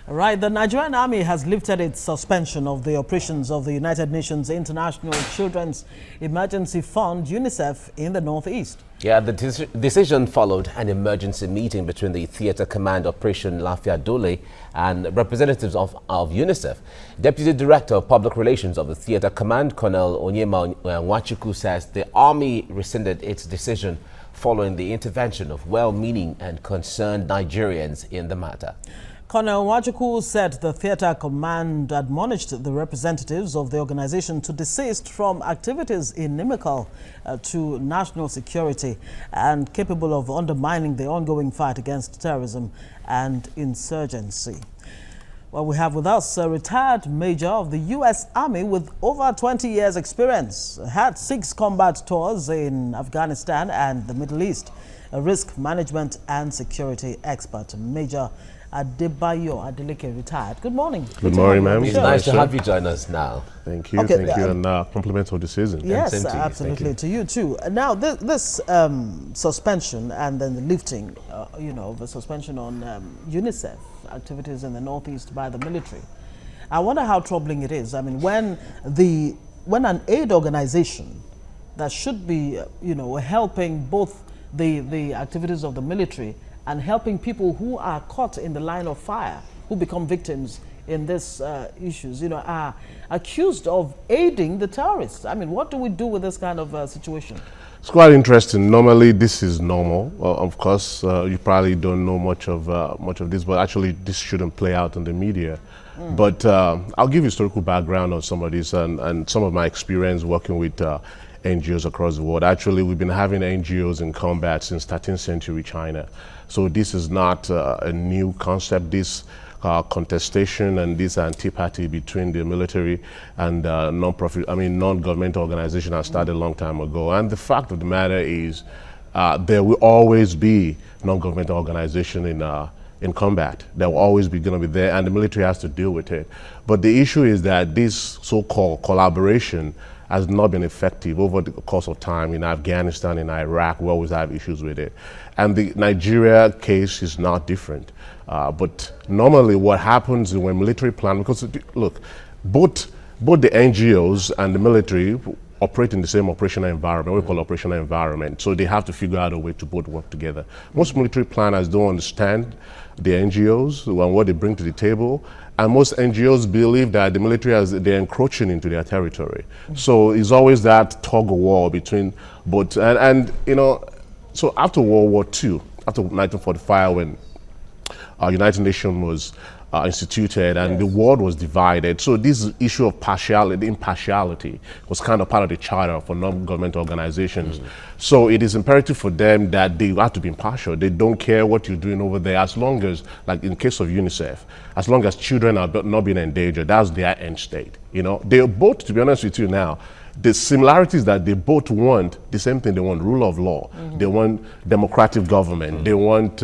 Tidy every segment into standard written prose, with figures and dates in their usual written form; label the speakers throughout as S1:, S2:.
S1: Right, the Nigerian Army has lifted its suspension of the operations of the United Nations International Children's Emergency Fund, UNICEF, in the Northeast.
S2: Yeah, the decision followed an emergency meeting between the Theatre Command Operation Lafia Dole and representatives of UNICEF. Deputy Director of Public Relations of the Theatre Command, Colonel Onyema Nwachukwu, says the Army rescinded its decision following the intervention of well-meaning and concerned Nigerians in the matter.
S1: Colonel Nwachukwu said the Theatre Command admonished the representatives of the organization to desist from activities inimical to national security and capable of undermining the ongoing fight against terrorism and insurgency. Well, we have with us a retired major of the U.S. Army with over 20 years experience, had 6 combat tours in Afghanistan and the Middle East, a risk management and security expert, Major Adebayo Adeleke, retired. Good morning.
S3: Good morning, ma'am.
S2: It's nice to have you join us now.
S3: Thank you,
S1: okay,
S3: thank you, and compliments of the season.
S1: Yes, absolutely, to you too. Now, this suspension and then the lifting, the suspension on UNICEF activities in the Northeast by the military, I wonder how troubling it is. I mean, when an aid organization that should be, helping both the activities of the military and helping people who are caught in the line of fire, who become victims in these issues, are accused of aiding the terrorists. I mean, what do we do with this kind of situation?
S3: It's quite interesting. Normally, this is normal. Of course, you probably don't know much of this, but actually, this shouldn't play out in the media. But I'll give you historical background on some of this and some of my experience working with NGOs across the world. Actually, we've been having NGOs in combat since 13th century China. So this is not a new concept. This contestation and this antipathy between the military and non-governmental organization has started a long time ago. And the fact of the matter is there will always be non-governmental organization in combat. There will always be going to be there, and the military has to deal with it. But the issue is that this so-called collaboration has not been effective over the course of time. In Afghanistan, in Iraq, we always have issues with it. And the Nigeria case is not different. But normally what happens when military plan, because look, both the NGOs and the military operate in the same operational environment, we call operational environment. So they have to figure out a way to both work together. Most military planners don't understand the NGOs and what they bring to the table. And most NGOs believe that the military they're encroaching into their territory. So it's always that tug of war between both. So after World War II, after 1945, when United Nations was instituted and the world was divided, so this issue of impartiality was kind of part of the charter for non-governmental organizations. So it is imperative for them that they have to be impartial. They don't care what you're doing over there, as long as, like in the case of UNICEF, as long as children are not being endangered, that's their end state. They both, to be honest with you now, the similarities that they both want, the same thing. They want rule of law, they want democratic government, they want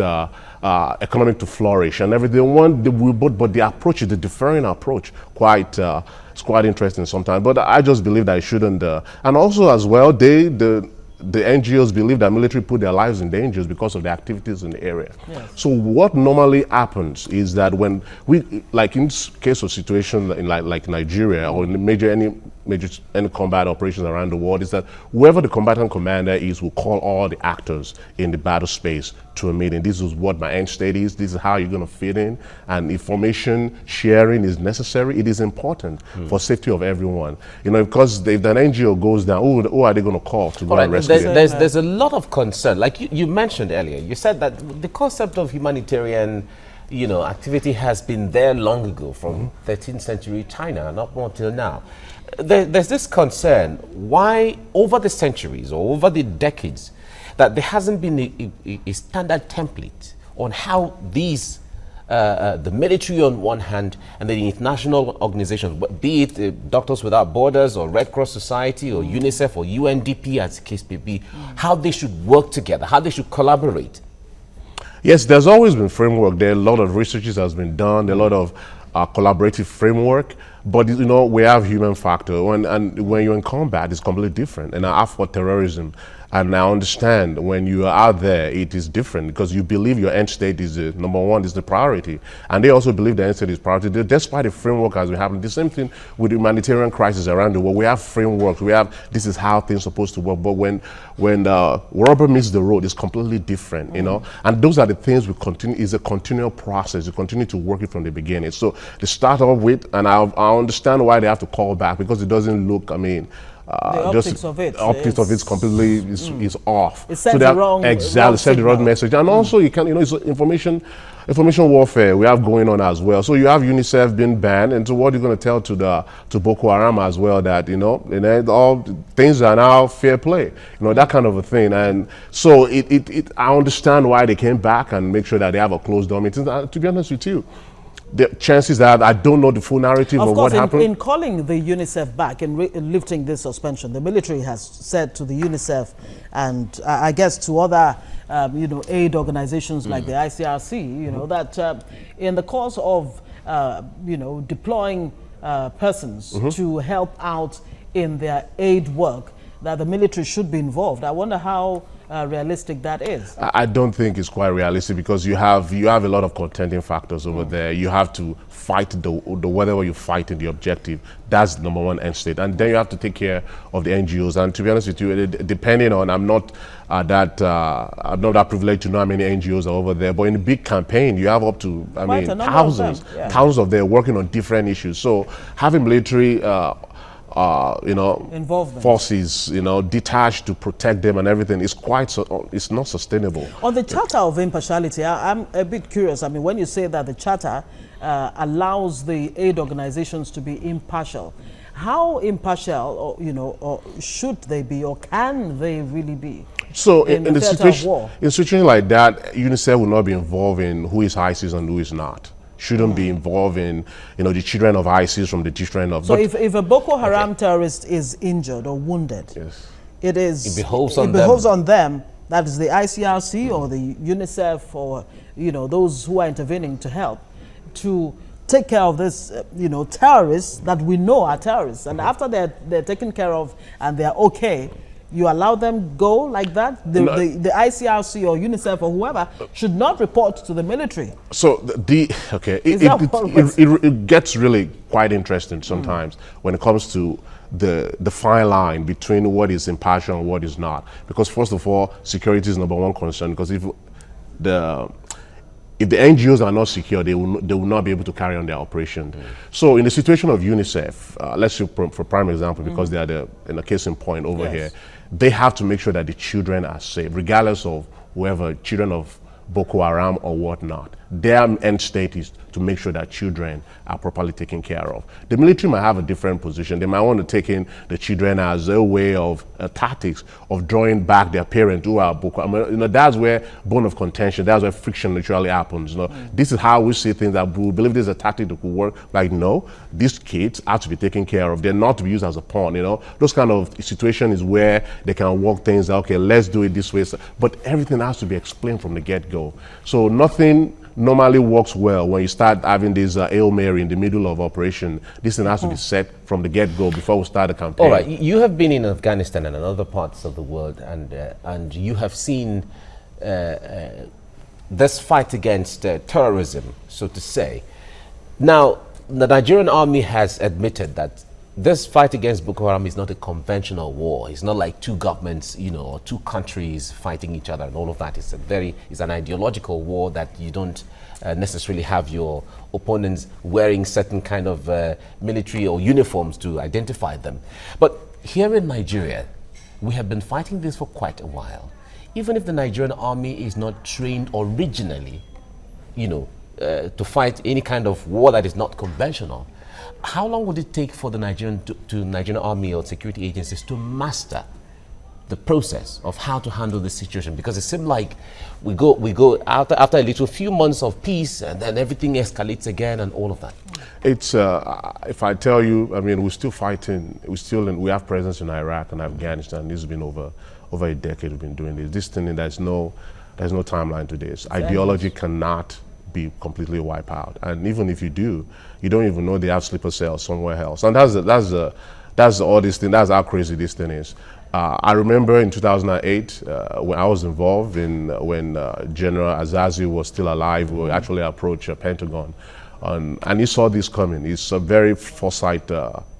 S3: economic to flourish and everything. But the approach, the differing approach, it's quite interesting sometimes. But I just believe that it shouldn't. And also as well, the NGOs believe that military put their lives in danger because of the activities in the area. Yes. So what normally happens is that when like in case of situation in like Nigeria or in any combat operations around the world, is that whoever the combatant commander is will call all the actors in the battle space to a meeting. This is what my end state is. This is how you're going to fit in. And information sharing is necessary. It is important for safety of everyone. Because if an NGO goes down, who are they going to call to go and rescue?
S2: There's a lot of concern. Like you mentioned earlier, you said that the concept of humanitarian activity has been there long ago, from 13th century China and up until now. There's this concern why over the centuries or over the decades that there hasn't been a standard template on how these the military on one hand and the international organizations, be it Doctors Without Borders or Red Cross Society or UNICEF or UNDP as the case may be, how they should work together, how they should collaborate.
S3: Yes, there's always been framework. There are a lot of researches has been done, a lot of collaborative framework. But we have human factor, and when you're in combat, it's completely different. And after terrorism, And I understand when you are out there, it is different because you believe your end state is the number one, is the priority. And they also believe the end state is priority. Despite the framework as we have, the same thing with the humanitarian crisis around the world. We have frameworks, we have, this is how things are supposed to work. But when rubber meets the road, it's completely different, you know? And those are the things we continue, is a continual process. You continue to work it from the beginning. So they start off with, and I understand why they have to call back, because it doesn't look, I mean,
S1: the optics of it.
S3: Optics of it's completely is off.
S1: It sends the wrong,
S3: exactly, send the wrong message. And also you can, you know, it's information warfare we have going on as well. So you have UNICEF being banned, and so what are you going to tell to Boko Haram as well, that, you know, and all things are now fair play, you know, that kind of a thing. And so I understand why they came back and make sure that they have a closed door meeting. To be honest with you, the chances that I don't know the full narrative of what happened.
S1: In calling the UNICEF back and lifting this suspension, the military has said to the UNICEF and I guess to other you know, aid organizations like the ICRC, you know, that in the course of you know, deploying persons to help out in their aid work, that the military should be involved. I wonder how realistic that is.
S3: I don't think it's quite realistic, because you have a lot of contending factors over there. You have to fight the whatever you fight in the objective. That's the number one end state, and then you have to take care of the NGOs. And to be honest with you, depending on, I'm not that privileged to know how many NGOs are over there. But in a big campaign, you have up to thousands of them working on different issues. So having military you know, forces, you know, detached to protect them and everything is it's not sustainable.
S1: On the Charter of Impartiality, I'm a bit curious. I mean, when you say that the Charter allows the aid organizations to be impartial, how impartial, or, you know, or should they be, or can they really be? So in a
S3: situation like that, UNICEF will not be involved in who is ISIS and who is not. Shouldn't be involved in, you know, the children of ISIS from the children of...
S1: So if a Boko Haram terrorist is injured or wounded, it behoves on them, that is the ICRC or the UNICEF or, you know, those who are intervening to help, to take care of this, you know, terrorists that we know are terrorists. And after they're taken care of and they're okay, you allow them go like that? The ICRC or UNICEF or whoever should not report to the military.
S3: So it gets really quite interesting sometimes when it comes to the fine line between what is impartial and what is not. Because first of all, security is number one concern, because if the NGOs are not secure, they will not be able to carry on their operation. So in the situation of UNICEF, let's say for prime example, because they are in a case in point over here, they have to make sure that the children are safe, regardless of whoever, children of Boko Haram or whatnot. Their end state is to make sure that children are properly taken care of. The military might have a different position. They might want to take in the children as a way of tactics of drawing back their parents who are Boko Haram. You know, that's where bone of contention, that's where friction literally happens. You know, this is how we see things, that we believe there's a tactic that could work. Like, no, these kids have to be taken care of. They're not to be used as a pawn, you know. Those kind of situations is where they can work things out. Okay, let's do it this way. But everything has to be explained from the get-go. So nothing normally works well when you start having this Hail Mary in the middle of operation. This thing has to be set from the get-go before we start the campaign.
S2: All right, you have been in Afghanistan and other parts of the world, and you have seen this fight against terrorism, so to say. Now, the Nigerian army has admitted that this fight against Boko Haram is not a conventional war. It's not like two governments, you know, or two countries fighting each other and all of that. It's an ideological war that you don't necessarily have your opponents wearing certain kind of military or uniforms to identify them. But here in Nigeria, we have been fighting this for quite a while. Even if the Nigerian army is not trained originally, you know, to fight any kind of war that is not conventional, how long would it take for the Nigerian army or security agencies to master the process of how to handle this situation? Because it seems like we go after a little few months of peace, and then everything escalates again and all of that.
S3: It's if I tell you, I mean, we're still fighting. We have presence in Iraq and Afghanistan. This has been over a decade. We've been doing this. This thing, there's no timeline to this. Ideology cannot be completely wiped out, and even if you do, you don't even know they have sleeper cells somewhere else. And that's all this thing. That's how crazy this thing is. I remember in 2008 when I was involved in when General Azazi was still alive. We actually approached Pentagon, and he saw this coming. He's a very foresight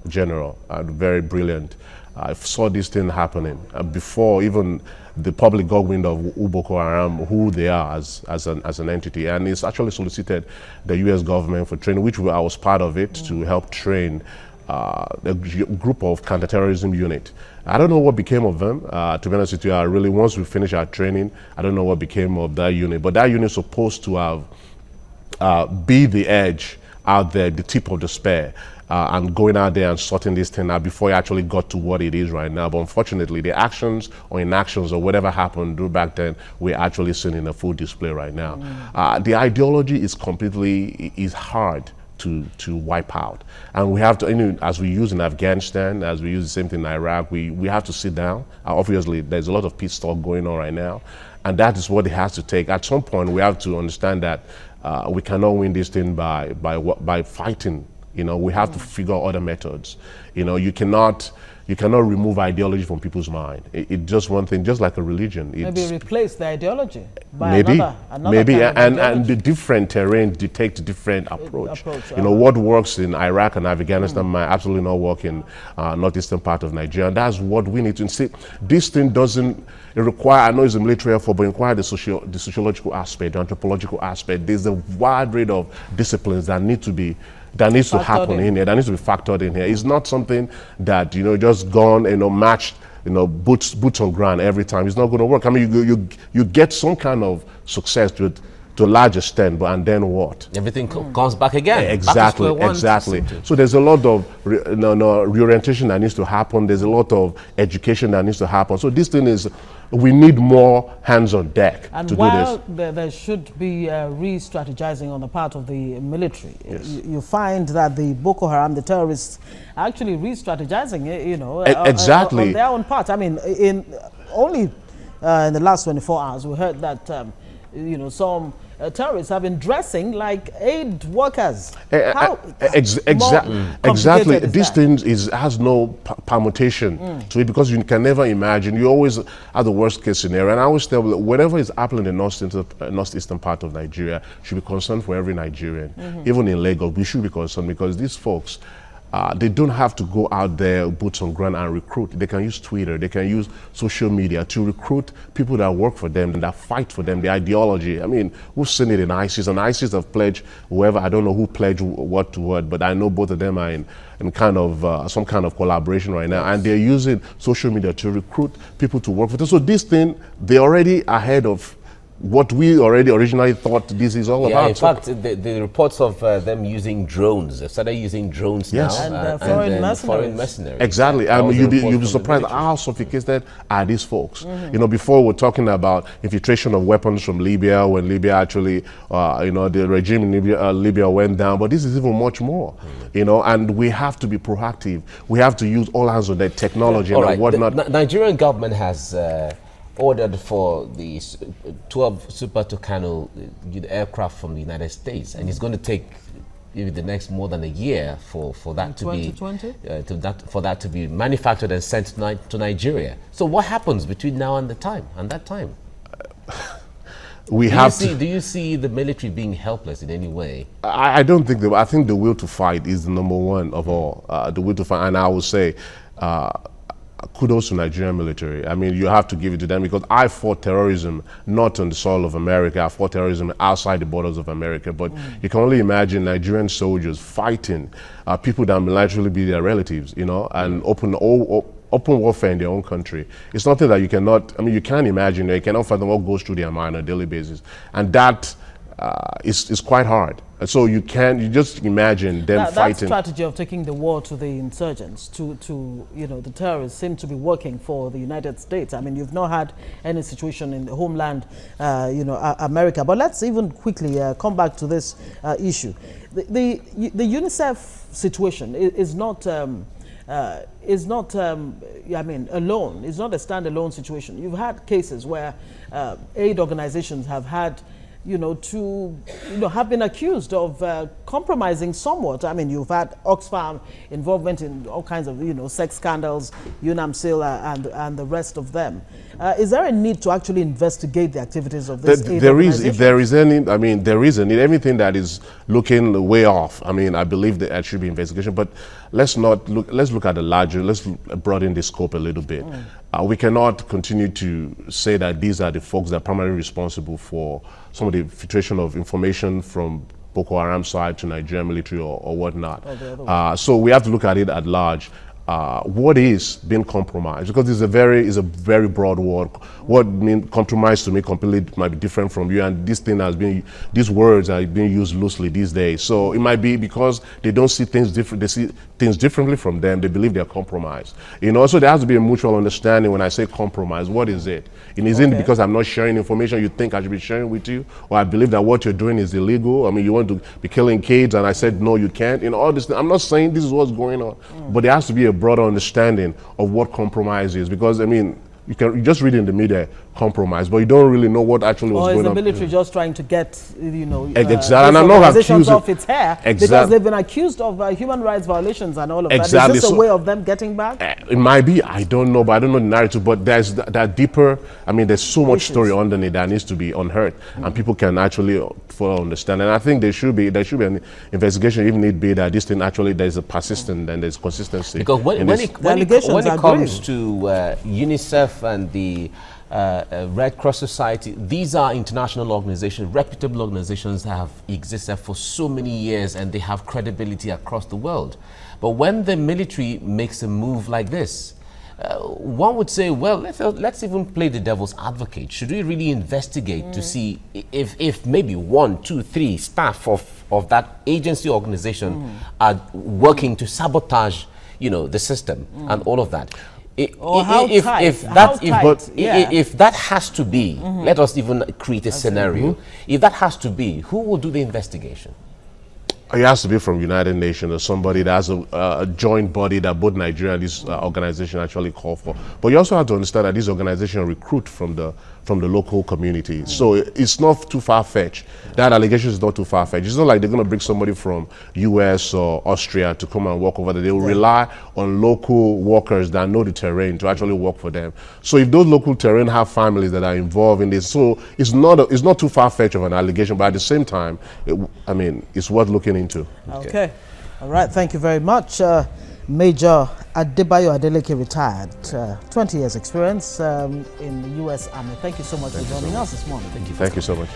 S3: general and very brilliant. I saw this thing happening before even the public got wind of Boko Haram, who they are as an entity, and it's actually solicited the U.S. government for training, which I was part of it, to help train a group of counterterrorism unit. I don't know what became of them. To be honest with you, once we finished our training, I don't know what became of that unit. But that unit is supposed to have be the edge out there, the tip of the spear, and going out there and sorting this thing out before it actually got to what it is right now. But unfortunately, the actions or inactions or whatever happened back then, we're actually seeing in a full display right now. The ideology is hard to wipe out, and we have to, as we use in Afghanistan, as we use the same thing in Iraq, we have to sit down. Obviously, there's a lot of peace talk going on right now, and that is what it has to take. At some point, we have to understand that we cannot win this thing by fighting. We have to figure out other methods. You cannot remove ideology from people's mind. It's just one thing, just like a religion.
S1: Maybe replace the ideology by
S3: maybe,
S1: another kind of
S3: and the different terrains detect different approach. What works in Iraq and Afghanistan might absolutely not work in northeastern part of Nigeria. And that's what we need to see. This thing doesn't require, I know it's a military effort, but it requires the sociological aspect, the anthropological aspect. There's a wide range of disciplines that needs to happen in here, that needs to be factored in here. It's not something that, just gone, matched, boots on ground every time. It's not going to work. I mean, you get some kind of success to a large extent, and then what?
S2: Everything comes back again.
S3: Exactly, exactly. So there's a lot of reorientation that needs to happen. There's a lot of education that needs to happen. So this thing is, we need more hands on deck to do this.
S1: And while there should be re-strategizing on the part of the military,
S3: yes,
S1: you find that the Boko Haram, the terrorists, are actually re-strategizing,
S3: exactly,
S1: on their own part. I mean, in the last 24 hours, we heard that some terrorists have been dressing like aid workers.
S3: Exactly. This thing has no permutation to it, because you can never imagine. You always have the worst case scenario. And I always tell them, whatever is happening in the northeastern part of Nigeria should be concerned for every Nigerian. Even in Lagos, we should be concerned, because these folks, they don't have to go out there, boots on ground, and recruit. They can use Twitter, they can use social media to recruit people that work for them, that fight for them, the ideology. I mean, we've seen it in ISIS, and ISIS have pledged whoever, I don't know who pledged what to what, but I know both of them are in kind of some kind of collaboration right now, and they're using social media to recruit people to work for them. So this thing, they're already ahead of what we already originally thought this is all about.
S2: In fact, the reports of them using drones, they've started using drones now.
S1: And foreign
S2: mercenaries.
S3: Exactly. I mean, you'll be surprised how sophisticated are these folks. Before we're talking about infiltration of weapons from Libya, when Libya actually, the regime in Libya went down, but this is even much more, and we have to be proactive. We have to use all hands on that technology and whatnot.
S2: The Nigerian government has ordered for the 12 Super Tucano aircraft from the United States, and it's going to take maybe the next more than a year for that to be for that to be manufactured and sent to Nigeria. So what happens between now and that time? Do you see the military being helpless in any way?
S3: I don't think I think the will to fight is the number one of all. The will to fight, and I would say, kudos to Nigerian military. I mean, you have to give it to them, because I fought terrorism not on the soil of America. I fought terrorism outside the borders of America. But you can only imagine Nigerian soldiers fighting people that will actually be their relatives, and open warfare in their own country. It's something that you cannot. I mean, you can't imagine. You cannot fathom what goes through their mind on a daily basis, and that is quite hard. And so you just imagine them fighting.
S1: That strategy of taking the war to the insurgents, to the terrorists, seem to be working for the United States. I mean, you've not had any situation in the homeland, America. But let's even quickly come back to this issue. The UNICEF situation is not alone. It's not a standalone situation. You've had cases where aid organizations have had to, have been accused of compromising somewhat. I mean, you've had Oxfam involvement in all kinds of, sex scandals, UNAMSIL and the rest of them. Is there a need to actually investigate the activities of this aid organization?
S3: If there is any, I mean, there is a need. Everything that is looking way off, I mean, I believe that there should be investigation, but let's look at the larger, let's broaden the scope a little bit. We cannot continue to say that these are the folks that are primarily responsible for some of the filtration of information from Boko Haram side to Nigerian military or whatnot. So we have to look at it at large. What is being compromised? Because it's a very broad word. What means compromise to me completely might be different from you, and these words are being used loosely these days. So it might be because they don't see things different. They see things differently from them. They believe they're compromised. So there has to be a mutual understanding. When I say compromise, what is it? And is it because I'm not sharing information you think I should be sharing with you, or I believe that what you're doing is illegal? I mean, you want to be killing kids, and I said no, you can't. All this. I'm not saying this is what's going on, but there has to be a broader understanding of what compromise is, because I mean, you just read in the media compromise, but you don't really know what actually was going on.
S1: Or is the military just trying to get,
S3: exactly, and I'm not accusing
S1: off its hair because they've been accused of human rights violations and all of that. Is this a way of them getting back?
S3: It might be. I don't know, but I don't know the narrative. But there's that deeper. I mean, there's so much story underneath that needs to be unearthed, and people can actually fully understand. And I think there should be an investigation, even need be that this thing actually there's a persistent and there's consistency.
S2: Because when it comes to UNICEF and the Red Cross Society, these are international organizations, reputable organizations that have existed for so many years, and they have credibility across the world. But when the military makes a move like this, one would say, well, let's even play the devil's advocate. Should we really investigate to see if maybe 1, 2, 3 staff of that agency organization are working to sabotage, the system and all of that? If that has to be, let us even create a scenario. If that has to be, who will do the investigation?
S3: It has to be from United Nations or somebody that has a joint body that both Nigeria and this organization actually call for. But you also have to understand that these organizations recruit from the local community. So it's not too far-fetched. That allegation is not too far-fetched. It's not like they're going to bring somebody from US or Austria to come and work over there. They will rely on local workers that know the terrain to actually work for them. So if those local terrain have families that are involved in this, so it's not too far-fetched of an allegation, but at the same time, it's worth looking into.
S1: Okay. All right. Thank you very much. Major Adebayo Adeleke, retired, 20 years experience in the U.S. Army. Thank you so much for joining us this morning.
S3: Thank you so much.